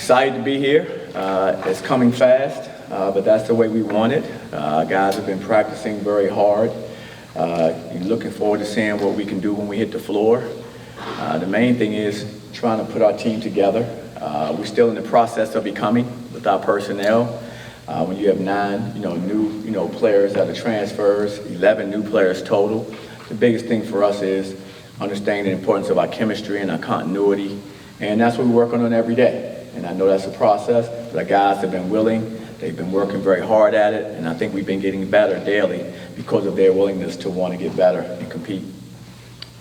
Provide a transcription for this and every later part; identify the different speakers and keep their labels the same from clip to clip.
Speaker 1: Excited to be here. It's coming fast, but that's the way we want it. Guys have been practicing very hard. Looking forward to seeing what we can do when we hit the floor. The main thing is trying to put our team together. We're still in the process of becoming with our personnel. When you have 9, new, players that are transfers, 11 new players total. The biggest thing for us is understanding the importance of our chemistry and our continuity, and that's what we're working on every day. And I know that's a process, but our guys have been willing. They've been working very hard at it, and I think we've been getting better daily because of their willingness to want to get better and compete.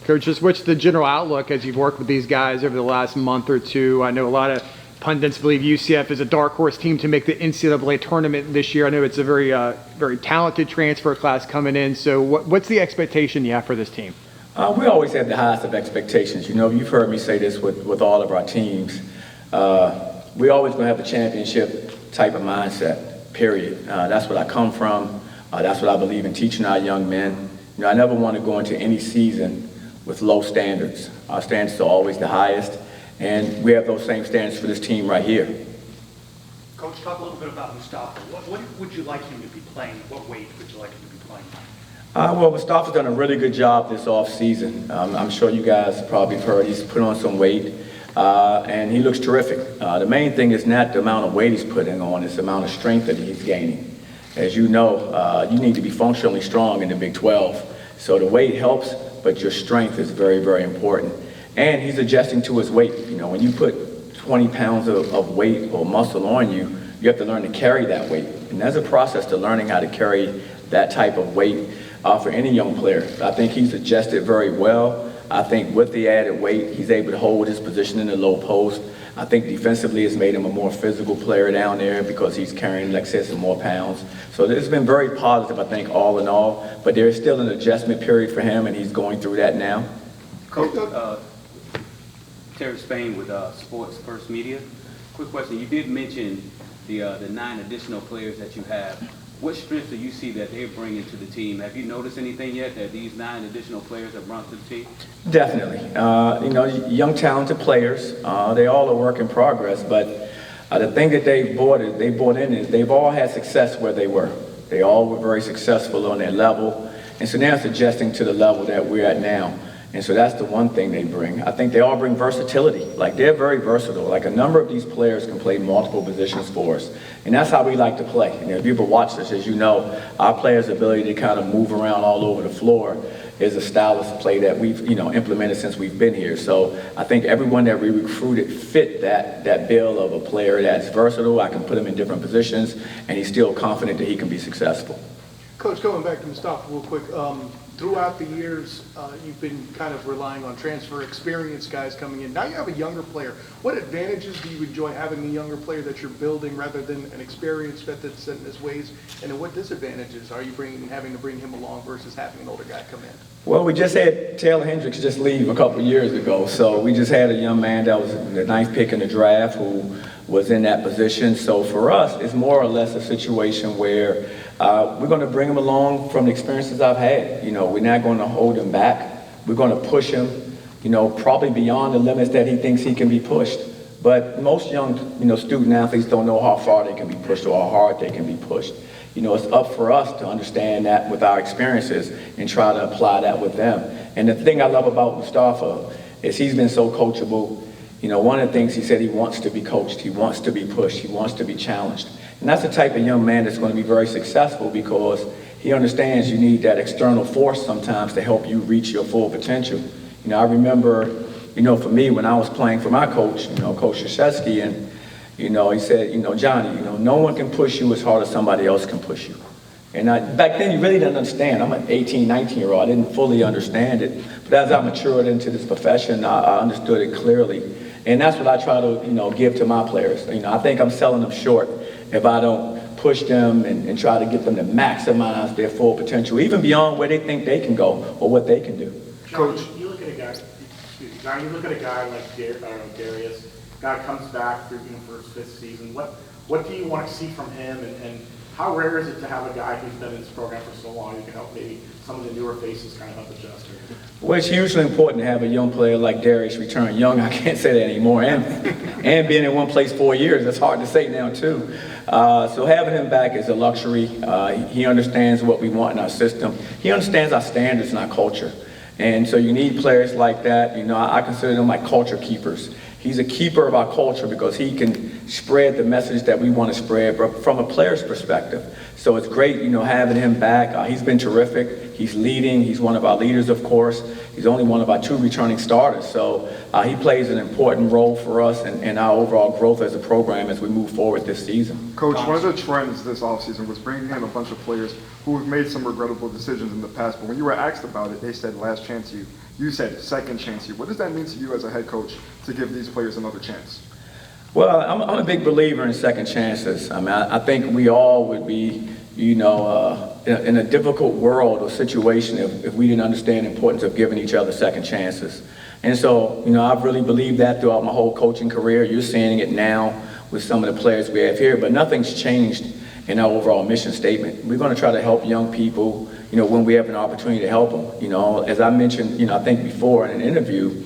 Speaker 2: Coach, just what's the general outlook as you've worked with these guys over the last month or two? I know a lot of pundits believe UCF is a dark horse team to make the NCAA tournament this year. I know it's a very, very talented transfer class coming in. So what's the expectation you have for this team?
Speaker 1: We always have the highest of expectations. You've heard me say this with all of our teams. We always going to have the championship type of mindset, period. That's what I come from. That's what I believe in teaching our young men. I never want to go into any season with low standards. Our standards are always the highest, and we have those same standards for this team right here.
Speaker 3: Coach, talk a little bit about Mustafa. What would you like him to be playing? What weight would you like him to be playing?
Speaker 1: Well, Mustafa's done a really good job this offseason. I'm sure you guys probably have heard he's put on some weight, and he looks terrific. The main thing is not the amount of weight he's putting on, it's the amount of strength that he's gaining. As you know, you need to be functionally strong in the Big 12. So the weight helps, but your strength is very, very important. And he's adjusting to his weight. When you put 20 pounds of weight or muscle on you, you have to learn to carry that weight. And there's a process to learning how to carry that type of weight for any young player. I think he's adjusted very well. I think with the added weight, he's able to hold his position in the low post. I think defensively it's made him a more physical player down there because he's carrying, like I said, some more pounds. So it's been very positive, I think, all in all. But there's still an adjustment period for him, and he's going through that now.
Speaker 4: Coach, Terry Spain with Sports First Media. Quick question. You did mention the 9 additional players that you have. What strengths do you see that they're bringing to the team? Have you noticed anything yet that these 9 additional players have brought to the team?
Speaker 1: Definitely. Young, talented players. They all are work in progress, but the thing that they brought in is they've all had success where they were. They all were very successful on their level, and so now it's adjusting to the level that we're at now. And so that's the one thing they bring. I think they all bring versatility. Like, they're very versatile. Like, a number of these players can play multiple positions for us. And that's how we like to play. If you've ever watched us, as you know, our players' ability to kind of move around all over the floor is a style of play that we've, implemented since we've been here. So I think everyone that we recruited fit that bill of a player that's versatile. I can put him in different positions, and he's still confident that he can be successful.
Speaker 5: Coach, going back to Mustafa real quick, throughout the years, you've been kind of relying on transfer experienced guys coming in. Now you have a younger player. What advantages do you enjoy having a younger player that you're building rather than an experienced vet that's set in his ways? And then what disadvantages are you having to bring him along versus having an older guy come in?
Speaker 1: Well, we just had Taylor Hendricks just leave a couple of years ago. So we just had a young man that was the 9th pick in the draft who was in that position. So for us, it's more or less a situation where we're going to bring him along from the experiences I've had. We're not going to hold him back. We're going to push him, probably beyond the limits that he thinks he can be pushed. But most young, student athletes don't know how far they can be pushed or how hard they can be pushed. It's up for us to understand that with our experiences and try to apply that with them. And the thing I love about Mustafa is he's been so coachable. One of the things he said, he wants to be coached, he wants to be pushed, he wants to be challenged. And that's the type of young man that's going to be very successful because he understands you need that external force sometimes to help you reach your full potential. I remember, for me, when I was playing for my coach, Coach Krzyzewski, and he said, Johnny, no one can push you as hard as somebody else can push you. And back then, you really didn't understand. I'm an 18, 19-year-old. I didn't fully understand it. But as I matured into this profession, I understood it clearly. And that's what I try to, give to my players. I think I'm selling them short if I don't push them and try to get them to maximize their full potential, even beyond where they think they can go or what they can do.
Speaker 6: Coach, you look at a guy. Now you look at a guy like Darius. Guy comes back for his 5th season. What do you want to see from him, and how rare is it to have a guy who's been in this program for so long who can help maybe some of the newer faces kind of help adjust?
Speaker 1: Well, it's hugely important to have a young player like Darius return. Young, I can't say that anymore. And being in one place 4 years, that's hard to say now too. So having him back is a luxury. He understands what we want in our system. He understands our standards and our culture. And so you need players like that. You know, I consider them like culture keepers. He's a keeper of our culture because he can spread the message that we want to spread, but from a player's perspective. So it's great, you know, having him back. He's been terrific. He's leading. He's one of our leaders, of course. He's only one of our 2 returning starters. So he plays an important role for us in our overall growth as a program as we move forward this season.
Speaker 7: Coach, one of the trends this offseason was bringing in a bunch of players who have made some regrettable decisions in the past, but when you were asked about it, they said last chance you. You said second chance you. What does that mean to you as a head coach to give these players another chance?
Speaker 1: Well, I'm a big believer in second chances. I mean, I think we all would be, you know, in a difficult world or situation if we didn't understand the importance of giving each other second chances. And so, you know, I've really believed that throughout my whole coaching career. You're seeing it now with some of the players we have here, but nothing's changed in our overall mission statement. We're going to try to help young people, you know, when we have an opportunity to help them. You know, as I mentioned, you know, I think before in an interview,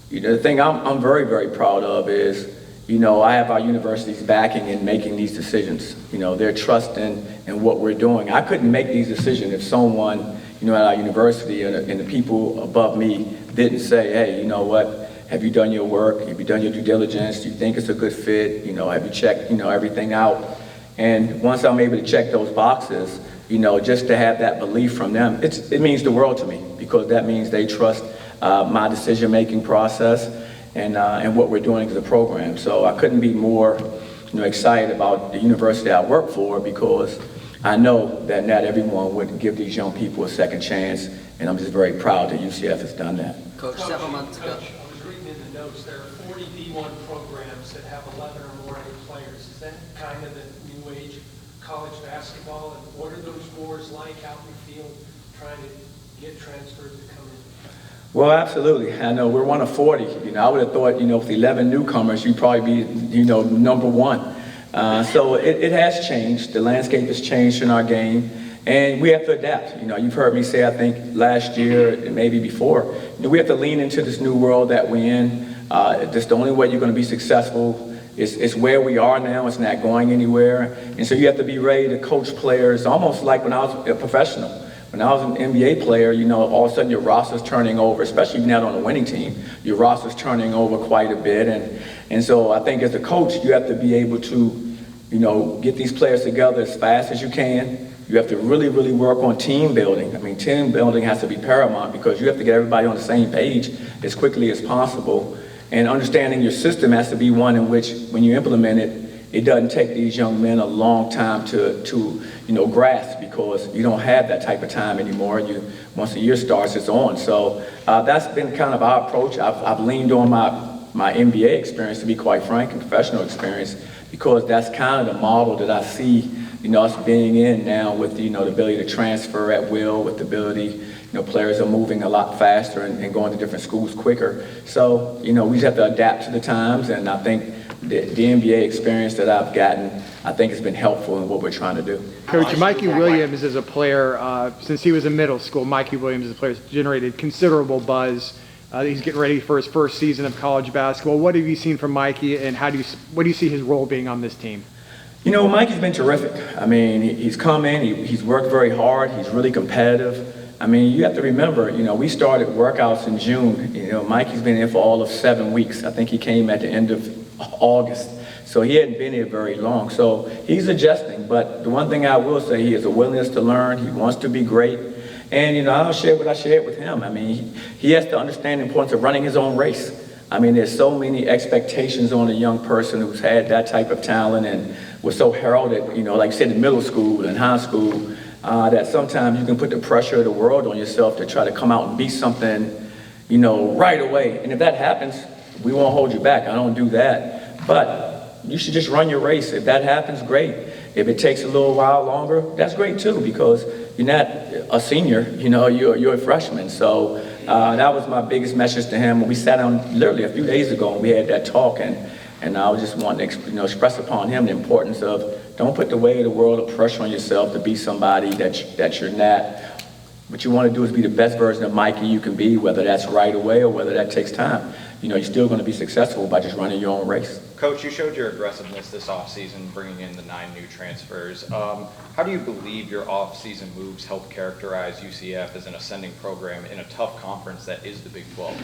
Speaker 1: you know, the thing I'm very, very proud of is, you know, I have our universities backing and making these decisions. You know, they're trusting in what we're doing. I couldn't make these decisions if someone, you know, at our university and the people above me didn't say, hey, you know what, have you done your work? Have you done your due diligence? Do you think it's a good fit? You know, have you checked, you know, everything out? And once I'm able to check those boxes, you know, just to have that belief from them, it means the world to me, because that means they trust my decision-making process and what we're doing as a program. So I couldn't be more, you know, excited about the university I work for, because I know that not everyone would give these young people a second chance, and I'm just very proud that UCF has done that.
Speaker 8: Coach, several months ago.
Speaker 9: Coach, I was reading in the notes, there are 40 D1 programs that have 11 or more A players. Is that kind of the new age college basketball? And what are those wars like out in the field trying to get transfers to come in?
Speaker 1: Well, absolutely. I know we're one of 40. You know, I would have thought, you know, with 11 newcomers, you'd probably be, you know, number one. So it has changed. The landscape has changed in our game, and we have to adapt. You know, you've heard me say, I think last year and maybe before, you know, we have to lean into this new world that we're in. That's the only way you're going to be successful. It's where we are now. It's not going anywhere. And so you have to be ready to coach players, almost like when I was a professional. When I was an NBA player, you know, all of a sudden your roster's turning over, especially if you're not on a winning team. Your roster's turning over quite a bit. And so I think as a coach, you have to be able to, you know, get these players together as fast as you can. You have to really, really work on team building. I mean, team building has to be paramount, because you have to get everybody on the same page as quickly as possible. And understanding your system has to be one in which, when you implement it, it doesn't take these young men a long time to you know, grasp, because you don't have that type of time anymore. Once the year starts, it's on. So that's been kind of our approach. I've leaned on my NBA experience, to be quite frank, and professional experience, because that's kind of the model that I see, you know, us being in now, with, you know, the ability to transfer at will, with the ability, you know, players are moving a lot faster and going to different schools quicker. So, you know, we just have to adapt to the times, and I think the NBA experience that I've gotten, I think has been helpful in what we're trying to do.
Speaker 2: Coach, Mikey Williams is a player, since he was in middle school, Mikey Williams is a player who's generated considerable buzz. He's getting ready for his first season of college basketball. What have you seen from Mikey, and what do you see his role being on this team?
Speaker 1: You know, Mikey's been terrific. I mean, he's come in, he's worked very hard, he's really competitive. I mean, you have to remember, you know, we started workouts in June. You know, Mikey's been in for all of 7 weeks. I think he came at the end of August. So he hadn't been here very long. So he's adjusting. But the one thing I will say, he has a willingness to learn. He wants to be great. And, you know, I'll share what I shared with him. I mean, he has to understand the importance of running his own race. I mean, there's so many expectations on a young person who's had that type of talent and was so heralded, you know, like you said, in middle school and high school, that sometimes you can put the pressure of the world on yourself to try to come out and be something, you know, right away. And if that happens, we won't hold you back. I don't do that. But you should just run your race. If that happens, great. If it takes a little while longer, that's great too, because you're not a senior, you know, you're a freshman. So that was my biggest message to him. We sat down literally a few days ago and we had that talk, and And I was just wanting to express upon him the importance of don't put the weight of the world of pressure on yourself to be somebody that you're not. What you want to do is be the best version of Mikey you can be, whether that's right away or whether that takes time. You're still going to be successful by just running your own race.
Speaker 8: Coach, you showed your aggressiveness this offseason, bringing in the 9 new transfers. How do you believe your offseason moves help characterize UCF as an ascending program in a tough conference that is the Big 12?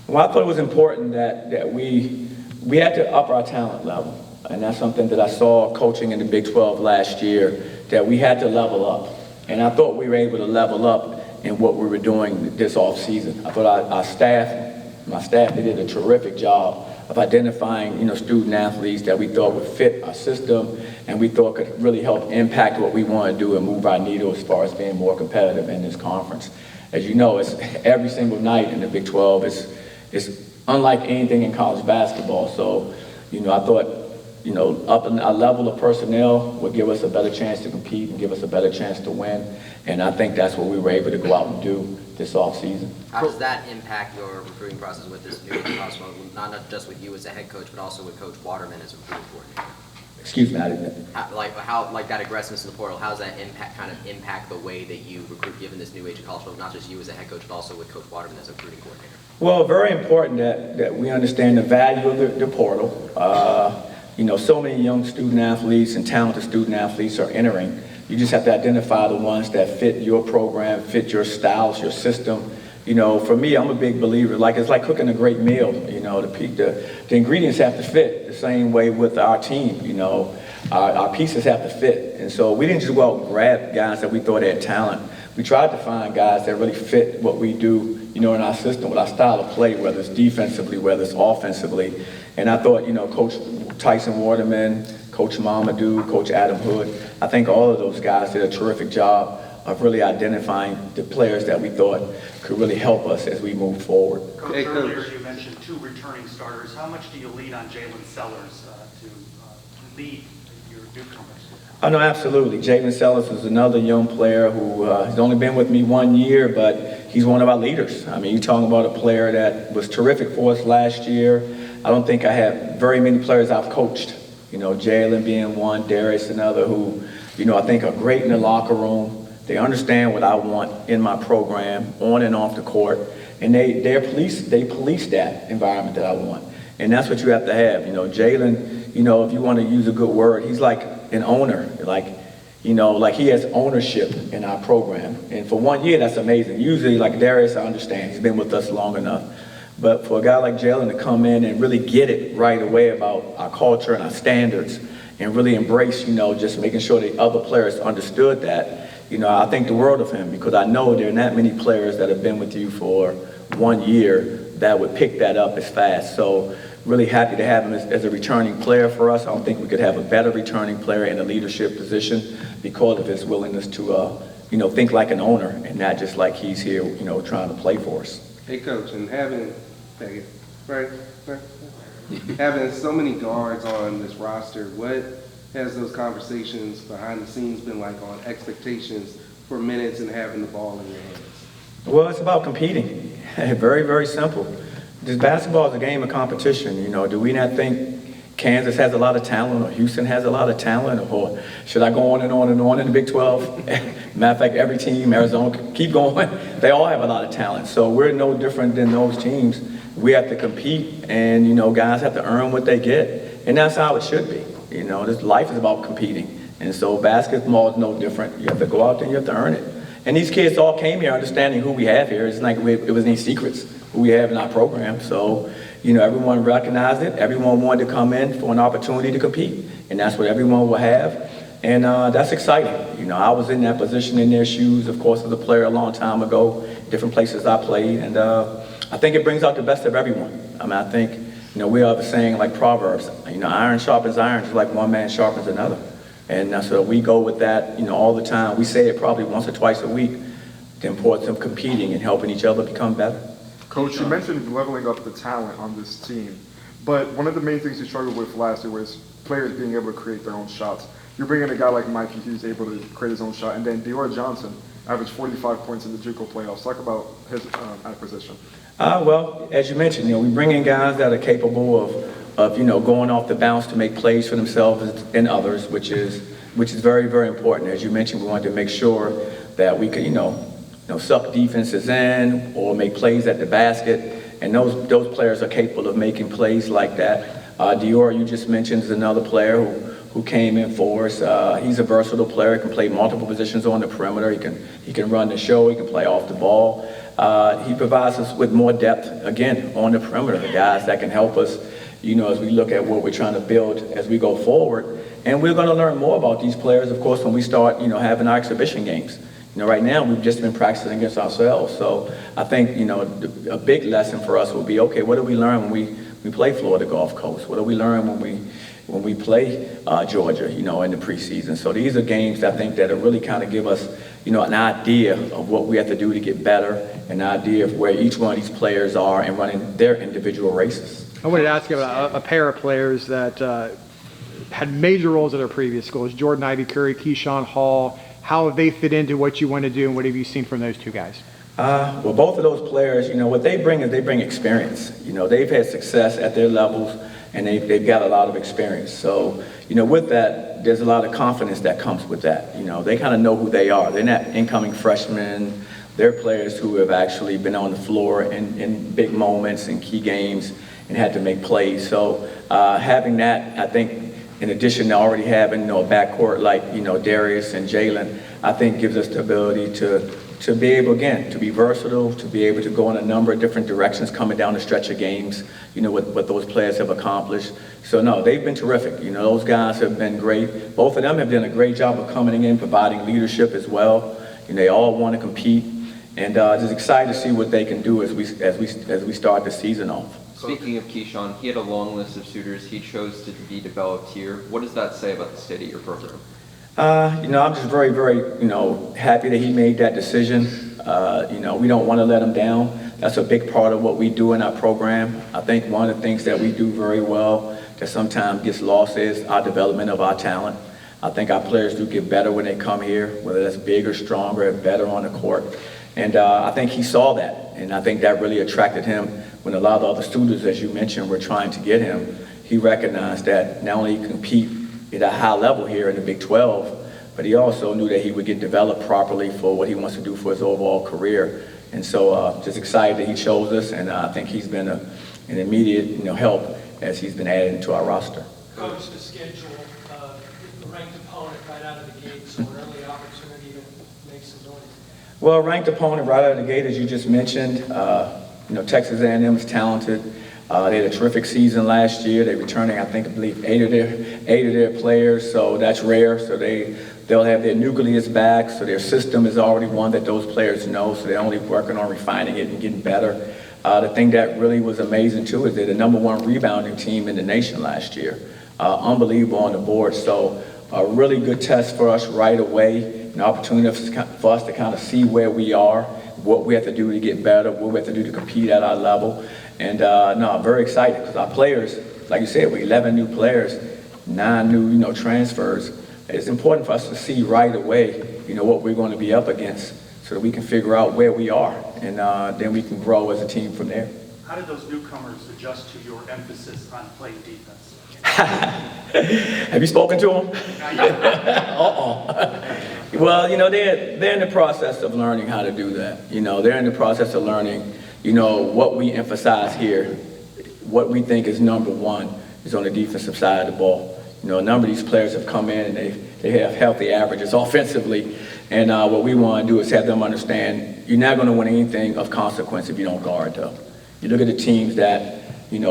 Speaker 1: Well, I thought it was important that we had to up our talent level. And that's something that I saw coaching in the Big 12 last year, that we had to level up. And I thought we were able to level up in what we were doing this offseason. I thought my staff, they did a terrific job of identifying, student athletes that we thought would fit our system and we thought could really help impact what we want to do and move our needle as far as being more competitive in this conference. As you know, it's every single night in the Big 12. It's unlike anything in college basketball. So, I thought, upping our level of personnel would give us a better chance to compete and give us a better chance to win. And I think that's what we were able to go out and do this offseason.
Speaker 10: How does that impact your recruiting process with this new process, not just with you as a head coach, but also with Coach Waterman as a recruiting coordinator?
Speaker 1: Excuse me, I didn't.
Speaker 10: How that aggressiveness in the portal, how does that impact the way that you recruit, given this new age of college football, not just you as a head coach, but also with Coach Waterman as a recruiting coordinator?
Speaker 1: Well, very important that we understand the value of the portal. So many young student athletes and talented student athletes are entering. You just have to identify the ones that fit your program, fit your styles, your system. For me, I'm a big believer, it's like cooking a great meal. The ingredients have to fit the same way with our team. Our pieces have to fit. And so we didn't just go out and grab guys that we thought had talent. We tried to find guys that really fit what we do, in our system, with our style of play, whether it's defensively, whether it's offensively. And I thought, Coach Tyson Waterman, Coach Mamadou, Coach Adam Hood, I think all of those guys did a terrific job of really identifying the players that we thought could really help us as we move forward.
Speaker 3: Coach, earlier you mentioned 2 returning starters. How much do you lean on Jalen Sellers to lead your newcomers?
Speaker 1: Oh, no, absolutely. Jalen Sellers is another young player who has only been with me 1 year, but he's one of our leaders. I mean, you're talking about a player that was terrific for us last year. I don't think I have very many players I've coached. Jalen being one, Darius another, who, I think are great in the locker room. They understand what I want in my program, on and off the court, and they police that environment that I want. And that's what you have to have. Jalen, if you want to use a good word, he's like an owner, like he has ownership in our program. And for 1 year, that's amazing. Usually, like Darius, I understand, he's been with us long enough. But for a guy like Jalen to come in and really get it right away about our culture and our standards and really embrace, just making sure the other players understood that, I think the world of him, because I know there are not many players that have been with you for 1 year that would pick that up as fast. So really happy to have him as a returning player for us. I don't think we could have a better returning player in a leadership position because of his willingness to, think like an owner and not just like he's here, trying to play for us.
Speaker 11: Hey, Coach, and having so many guards on this roster, what has those conversations behind the scenes been like on expectations for minutes and having the ball in your hands?
Speaker 1: Well, it's about competing. Very, very simple. This basketball is a game of competition. Do we not think Kansas has a lot of talent or Houston has a lot of talent, or should I go on and on and on in the Big 12? Matter of fact, every team, Arizona, keep going. They all have a lot of talent. So we're no different than those teams. We have to compete, and, guys have to earn what they get. And that's how it should be. This life is about competing. And so basketball is no different. You have to go out there and you have to earn it. And these kids all came here understanding who we have here. It's like it was any secrets who we have in our program. So, everyone recognized it. Everyone wanted to come in for an opportunity to compete. And that's what everyone will have. And that's exciting. I was in that position in their shoes, of course, as a player a long time ago, different places I played. And I think it brings out the best of everyone. I think, we have a saying like Proverbs, iron sharpens iron, just like one man sharpens another. And so we go with that, all the time. We say it probably once or twice a week, the importance of competing and helping each other become better.
Speaker 7: Coach, you mentioned leveling up the talent on this team, but one of the main things you struggled with last year was players being able to create their own shots. You bring in a guy like Mikey who's able to create his own shot, and then Dior Johnson averaged 45 points in the JUCO playoffs. Talk about his acquisition.
Speaker 1: Well, as you mentioned, we bring in guys that are capable going off the bounce to make plays for themselves and others, which is very, very important. As you mentioned, we wanted to make sure that we could, suck defenses in or make plays at the basket, and those players are capable of making plays like that. Dior, you just mentioned, is another player who came in for us. He's a versatile player, can play multiple positions on the perimeter. He can run the show, he can play off the ball. He provides us with more depth, again, on the perimeter, the guys that can help us, as we look at what we're trying to build as we go forward. And we're going to learn more about these players, of course, when we start, having our exhibition games. Right now we've just been practicing against ourselves. So I think, a big lesson for us will be, okay, what do we learn when we play Florida Gulf Coast? What do we learn when we play Georgia, in the preseason? So these are games, I think, that really kind of give us, an idea of what we have to do to get better, an idea of where each one of these players are and running their individual races.
Speaker 2: I wanted to ask you about a pair of players that had major roles at their previous schools, Jordan Ivy Curry, Keyshawn Hall. How have they fit into what you want to do, and what have you seen from those two guys?
Speaker 1: Well, both of those players, what they bring is they bring experience. They've had success at their levels, and they've got a lot of experience. So, with that, there's a lot of confidence that comes with that. They kind of know who they are. They're not incoming freshmen. They're players who have actually been on the floor in big moments and key games and had to make plays. So having that, I think, in addition to already having, a backcourt like, Darius and Jalen, I think gives us the ability to be able, again, to be versatile, to be able to go in a number of different directions coming down the stretch of games, what those players have accomplished. So, no, they've been terrific. Those guys have been great. Both of them have done a great job of coming in, providing leadership as well. They all want to compete, and just excited to see what they can do as we start the season off.
Speaker 12: Speaking of Keyshawn, he had a long list of suitors he chose to be developed here. What does that say about the state of your program?
Speaker 1: I'm just very, very, happy that he made that decision. We don't want to let him down. That's a big part of what we do in our program. I think one of the things that we do very well that sometimes gets lost is our development of our talent. I think our players do get better when they come here, whether that's bigger, stronger, better on the court. And I think he saw that, and I think that really attracted him. When a lot of the other students, as you mentioned, were trying to get him, he recognized that not only he could compete at a high level here in the Big 12, but he also knew that he would get developed properly for what he wants to do for his overall career. And so just excited that he chose us, and I think he's been an immediate help as he's been added to our roster.
Speaker 9: Coach, the schedule, the ranked opponent right out of the gate, so an early opportunity to make some noise.
Speaker 1: Well, ranked opponent right out of the gate, as you just mentioned, Texas A&M is talented. They had a terrific season last year. They're returning, I believe, eight of their players, so that's rare. So they'll have their nucleus back, so their system is already one that those players know, so they're only working on refining it and getting better. The thing that really was amazing, too, is they're the #1 rebounding team in the nation last year. Unbelievable on the board. So a really good test for us right away, an opportunity for us to kind of see where we are, what we have to do to get better, what we have to do to compete at our level. And I'm very excited because our players, like you said, we're 11 new players, 9 new, transfers. It's important for us to see right away, what we're going to be up against so that we can figure out where we are, and then we can grow as a team from there.
Speaker 3: How did those newcomers adjust to your emphasis on playing defense?
Speaker 1: Have you spoken to them? Well, they're in the process of learning how to do that. They're in the process of learning, what we emphasize here, what we think is #1 is on the defensive side of the ball. A number of these players have come in and they have healthy averages offensively, and what we want to do is have them understand you're not going to win anything of consequence if you don't guard them. You look at the teams that, in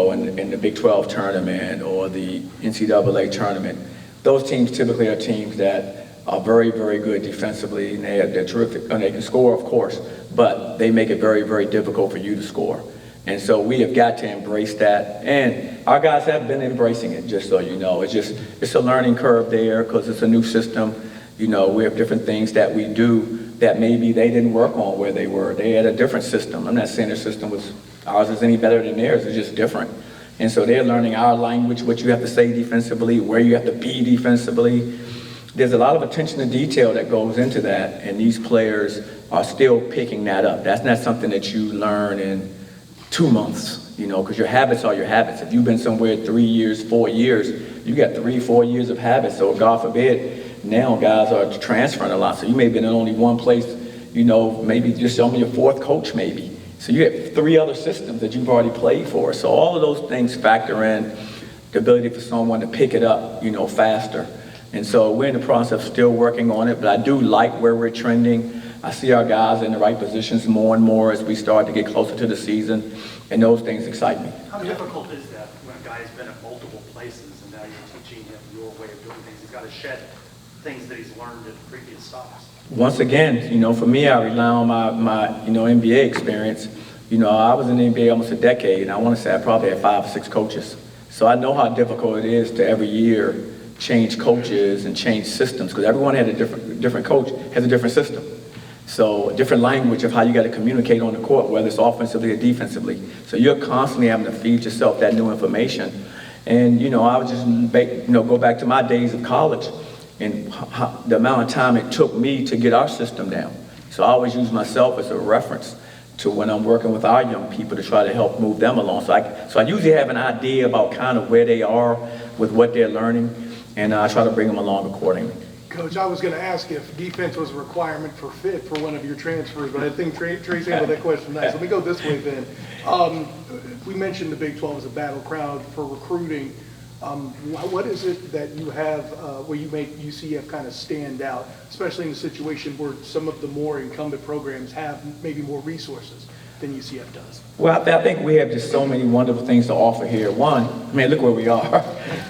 Speaker 1: the Big 12 tournament or the NCAA tournament, those teams typically are teams that are very, very good defensively, and they're terrific, and they can score, of course, but they make it very, very difficult for you to score. And so we have got to embrace that, and our guys have been embracing it, just so you know. It's a learning curve there because it's a new system. We have different things that we do that maybe they didn't work on where they were. They had a different system. I'm not saying their system ours is any better than theirs, it's just different. And so they're learning our language, what you have to say defensively, where you have to be defensively. There's a lot of attention to detail that goes into that, and these players are still picking that up. That's not something that you learn in 2 months. because your habits are your habits. If you've been somewhere 3 years, 4 years, you got 3, 4 years of habits. So God forbid, now guys are transferring a lot. So you may have been in only one place, maybe just only your fourth coach maybe. So you have 3 other systems that you've already played for. So all of those things factor in the ability for someone to pick it up, faster. And so we're in the process of still working on it, but I do like where we're trending. I see our guys in the right positions more and more as we start to get closer to the season, and those things excite me.
Speaker 3: How difficult is that when a guy's been at multiple places and now you're teaching him your way of doing things? He's got to shed things that he's learned at previous stops.
Speaker 1: Once again, for me, I rely on my NBA experience. I was in the NBA almost a decade, and I want to say I probably had 5 or 6 coaches. So I know how difficult it is to every year change coaches and change systems, because everyone had a different coach has a different system. So a different language of how you got to communicate on the court, whether it's offensively or defensively. So you're constantly having to feed yourself that new information. And, I would just, go back to my days of college and the amount of time it took me to get our system down. So I always use myself as a reference to when I'm working with our young people to try to help move them along. So I usually have an idea about kind of where they are with what they're learning, and I try to bring them along accordingly.
Speaker 5: Coach, I was going to ask if defense was a requirement for fit for one of your transfers, but I think Trace handled that question nice. Let me go this way then. We mentioned the Big 12 as a battleground for recruiting. What is it that you have where you make UCF kind of stand out, especially in a situation where some of the more incumbent programs have maybe more resources than UCF does?
Speaker 1: Well, I think we have just so many wonderful things to offer here. One, look where we are.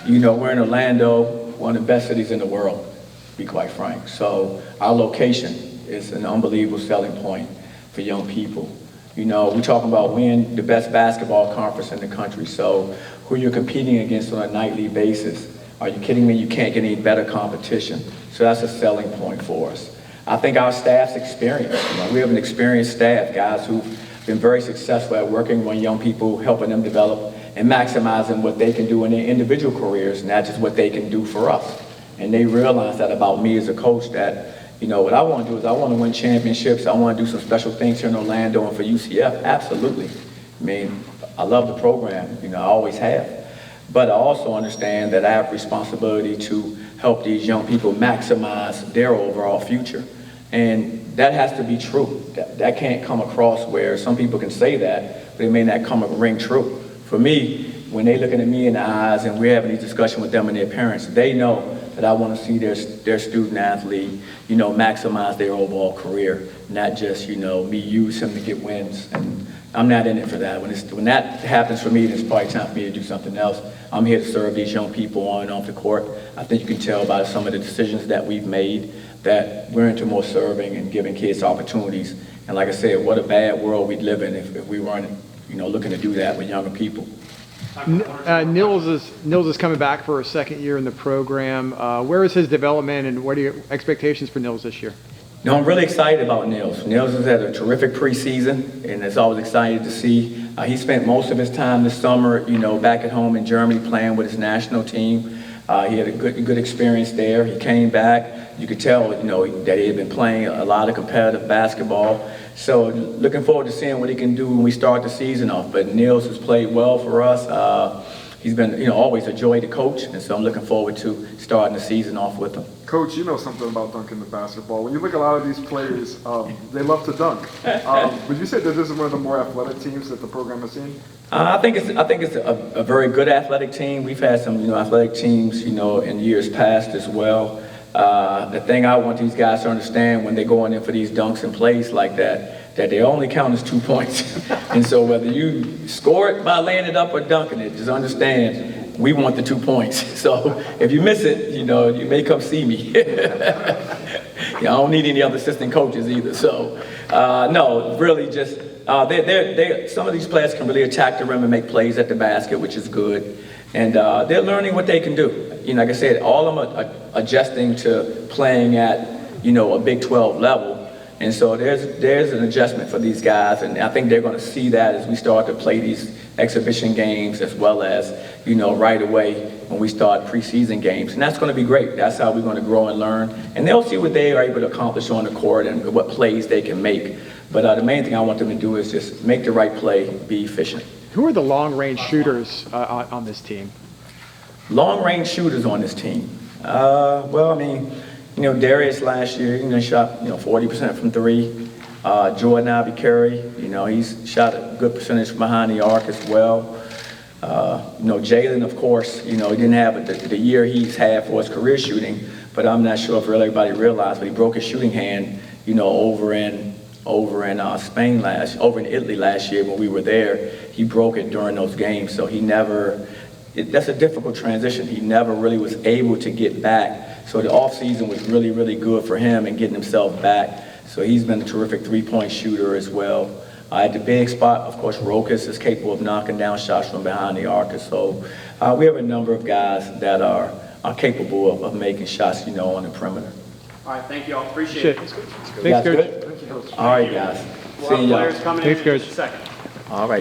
Speaker 1: We're in Orlando, one of the best cities in the world, to be quite frank. So our location is an unbelievable selling point for young people. We're talking about winning the best basketball conference in the country. So who you're competing against on a nightly basis, are you kidding me? You can't get any better competition. So that's a selling point for us. I think our staff's experience. We have an experienced staff, guys who've been very successful at working with young people, helping them develop and maximizing what they can do in their individual careers, not just what they can do for us. And they realize that about me as a coach, that what I want to do is I want to win championships. I want to do some special things here in Orlando and for UCF. Absolutely. I love the program. I always have. But I also understand that I have responsibility to help these young people maximize their overall future. And that has to be true. That can't come across where some people can say that, but it may not ring true. For me, when they're looking at me in the eyes and we're having these discussions with them and their parents, they know that I want to see their student athlete, maximize their overall career, not just, me use him to get wins. And I'm not in it for that. When that happens for me, then it's probably time for me to do something else. I'm here to serve these young people on and off the court. I think you can tell by some of the decisions that we've made that we're into more serving and giving kids opportunities. And like I said, what a bad world we'd live in if we weren't, looking to do that with younger people.
Speaker 2: Nils is coming back for a second year in the program. Where is his development, and what are your expectations for Nils this year?
Speaker 1: I'm really excited about Nils. Nils has had a terrific preseason, and it's always exciting to see. He spent most of his time this summer, back at home in Germany playing with his national team. He had a good experience there. He came back. You could tell, that he had been playing a lot of competitive basketball. So looking forward to seeing what he can do when we start the season off. But Nils has played well for us. He's been, always a joy to coach, and so I'm looking forward to starting the season off with him.
Speaker 7: Coach, you know something about dunking the basketball. When you look at a lot of these players, they love to dunk. Would you say that this is one of the more athletic teams that the program has seen?
Speaker 1: I think it's a very good athletic team. We've had some, athletic teams, in years past as well. The thing I want these guys to understand when they're going in for these dunks and plays like that they only count as 2 points. And so whether you score it by laying it up or dunking it, just understand we want the 2 points. So if you miss it, you may come see me. I don't need any other assistant coaches either. So no, really just some of these players can really attack the rim and make plays at the basket, which is good. And they're learning what they can do. Like I said, all of them are adjusting to playing at, a Big 12 level. And so there's an adjustment for these guys, and I think they're going to see that as we start to play these exhibition games, as well as, right away when we start preseason games. And that's going to be great. That's how we're going to grow and learn. And they'll see what they are able to accomplish on the court and what plays they can make. But the main thing I want them to do is just make the right play, be efficient.
Speaker 2: Who are the long-range shooters on this team?
Speaker 1: Long-range shooters on this team. Well, I mean, Darius last year, shot, 40% from three. Jordan Abby-Curry, he's shot a good percentage from behind the arc as well. Jalen, of course, he didn't have the year he's had for his career shooting, but I'm not sure if really everybody realized, but he broke his shooting hand, over in Italy last year when we were there. He broke it during those games, so that's a difficult transition. He never really was able to get back. So the offseason was really, really good for him and getting himself back. So he's been a terrific three-point shooter as well. At the big spot, of course, Rokas is capable of knocking down shots from behind the arc. So we have a number of guys that are capable of making shots, on the perimeter.
Speaker 3: All right, thank you all. Appreciate it.
Speaker 2: Thanks, Coach.
Speaker 1: All right, guys.
Speaker 3: We'll have players coming in
Speaker 2: Thanks,
Speaker 3: in just
Speaker 2: Coach.
Speaker 3: a second.
Speaker 1: All right.